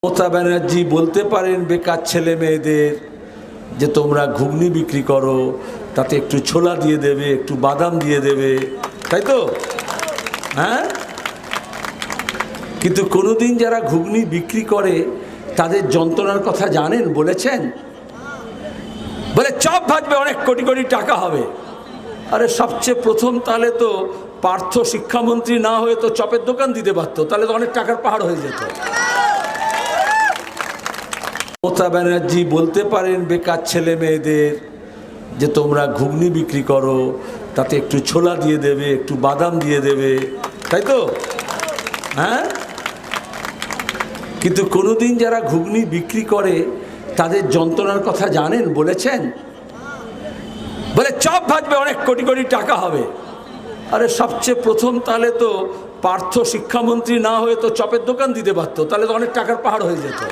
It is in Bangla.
মমতা ব্যানার্জি বলতে পারেন বেকার ছেলে মেয়েদের যে তোমরা ঘুগনি বিক্রি করো, তাতে একটু ছোলা দিয়ে দেবে, একটু বাদাম দিয়ে দেবে, তাই তো? হ্যাঁ, কিন্তু কোনোদিন যারা ঘুগনি বিক্রি করে তাদের যন্ত্রণার কথা জানেন? বলেছেন? বলে চপ ভাজবে, অনেক কোটি কোটি টাকা হবে। আরে সবচেয়ে প্রথম তাহলে তো পার্থ শিক্ষামন্ত্রী না হয়ে তো চপের দোকান দিতে পারতো, তাহলে তো অনেক টাকার পাহাড় হয়ে যেত। মমতা ব্যানার্জি বলতে পারেন বেকার ছেলে মেয়েদের যে তোমরা ঘুগনি বিক্রি করো, তাতে একটু ছোলা দিয়ে দেবে, একটু বাদাম দিয়ে দেবে, তাই তো? হ্যাঁ, কিন্তু কোনোদিন যারা ঘুগনি বিক্রি করে তাদের যন্ত্রণার কথা জানেন? বলেছেন? বলে চপ ভাজবে, অনেক কোটি কোটি টাকা হবে। আরে সবচেয়ে প্রথম তাহলে তো পার্থ শিক্ষামন্ত্রী না হয়ে তো চপের দোকান দিতে পারতো, তাহলে তো অনেক টাকার পাহাড় হয়ে যেত।